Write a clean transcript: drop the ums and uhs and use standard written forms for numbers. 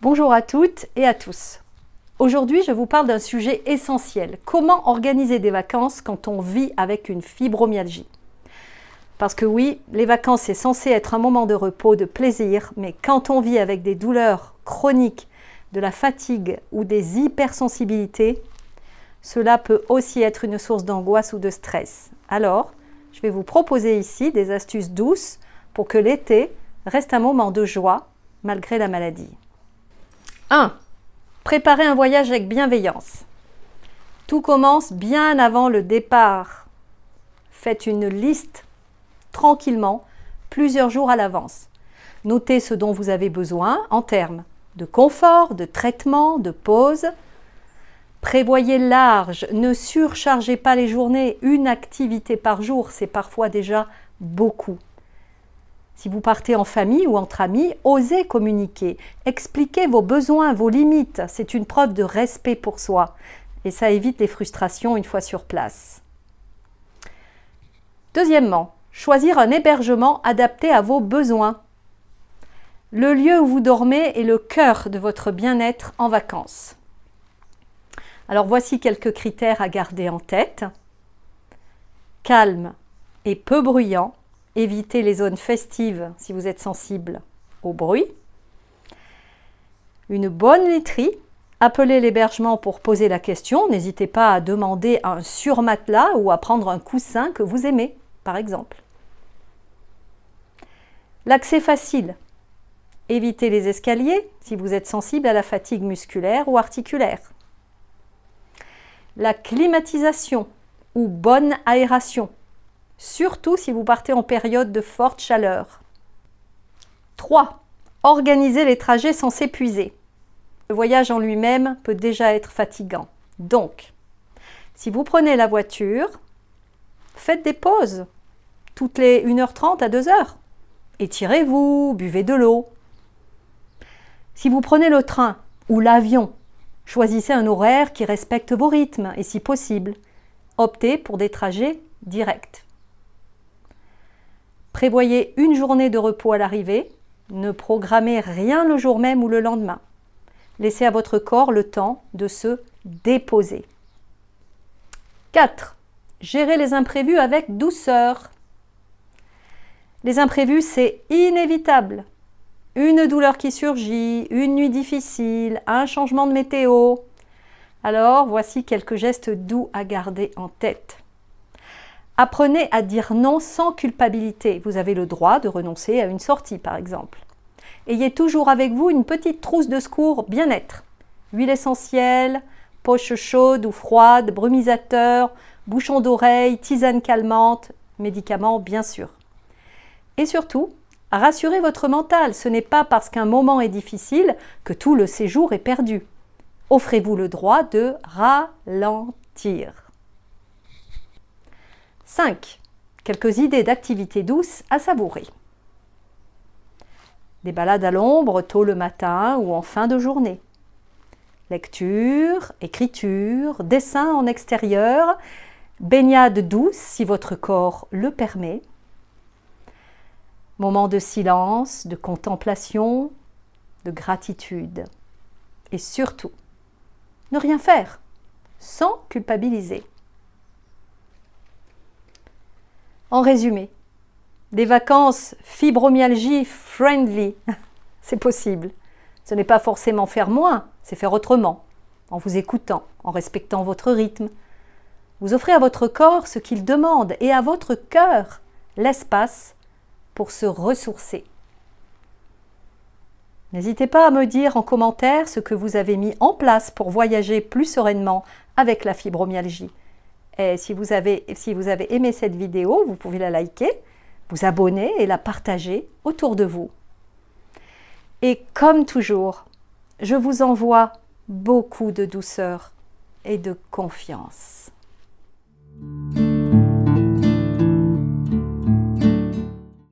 Bonjour à toutes et à tous. Aujourd'hui, je vous parle d'un sujet essentiel. Comment organiser des vacances quand on vit avec une fibromyalgie? Parce que oui, les vacances, c'est censé être un moment de repos, de plaisir, mais quand on vit avec des douleurs chroniques, de la fatigue ou des hypersensibilités, cela peut aussi être une source d'angoisse ou de stress. Alors, je vais vous proposer ici des astuces douces pour que l'été reste un moment de joie malgré la maladie. 1. Préparez un voyage avec bienveillance. Tout commence bien avant le départ. Faites une liste tranquillement, plusieurs jours à l'avance. Notez ce dont vous avez besoin en termes de confort, de traitement, de pause. Prévoyez large, ne surchargez pas les journées. Une activité par jour, c'est parfois déjà beaucoup. Si vous partez en famille ou entre amis, osez communiquer. Expliquez vos besoins, vos limites. C'est une preuve de respect pour soi. Et ça évite les frustrations une fois sur place. Deuxièmement, choisir un hébergement adapté à vos besoins. Le lieu où vous dormez est le cœur de votre bien-être en vacances. Alors voici quelques critères à garder en tête. Calme et peu bruyant. Évitez les zones festives si vous êtes sensible au bruit. Une bonne literie. Appelez l'hébergement pour poser la question. N'hésitez pas à demander un surmatelas ou à prendre un coussin que vous aimez, par exemple. L'accès facile. Évitez les escaliers si vous êtes sensible à la fatigue musculaire ou articulaire. La climatisation ou bonne aération. Surtout si vous partez en période de forte chaleur. 3. Organisez les trajets sans s'épuiser. Le voyage en lui-même peut déjà être fatigant. Donc, si vous prenez la voiture, faites des pauses toutes les 1h30 à 2h. Étirez-vous, buvez de l'eau. Si vous prenez le train ou l'avion, choisissez un horaire qui respecte vos rythmes et si possible, optez pour des trajets directs. Prévoyez une journée de repos à l'arrivée. Ne programmez rien le jour même ou le lendemain. Laissez à votre corps le temps de se déposer. 4. Gérez les imprévus avec douceur. Les imprévus, c'est inévitable. Une douleur qui surgit, une nuit difficile, un changement de météo. Alors, voici quelques gestes doux à garder en tête. Apprenez à dire non sans culpabilité. Vous avez le droit de renoncer à une sortie, par exemple. Ayez toujours avec vous une petite trousse de secours bien-être. Huile essentielle, poche chaude ou froide, brumisateur, bouchon d'oreille, tisane calmante, médicaments bien sûr. Et surtout, rassurez votre mental. Ce n'est pas parce qu'un moment est difficile que tout le séjour est perdu. Offrez-vous le droit de ralentir. 5. Quelques idées d'activités douces à savourer. Des balades à l'ombre tôt le matin ou en fin de journée. Lecture, écriture, dessin en extérieur, baignade douce si votre corps le permet. Moments de silence, de contemplation, de gratitude. Et surtout, ne rien faire sans culpabiliser. En résumé, des vacances fibromyalgie friendly, c'est possible. Ce n'est pas forcément faire moins, c'est faire autrement, en vous écoutant, en respectant votre rythme. Vous offrez à votre corps ce qu'il demande et à votre cœur l'espace pour se ressourcer. N'hésitez pas à me dire en commentaire ce que vous avez mis en place pour voyager plus sereinement avec la fibromyalgie. Et si vous avez aimé cette vidéo, vous pouvez la liker, vous abonner et la partager autour de vous. Et comme toujours, je vous envoie beaucoup de douceur et de confiance.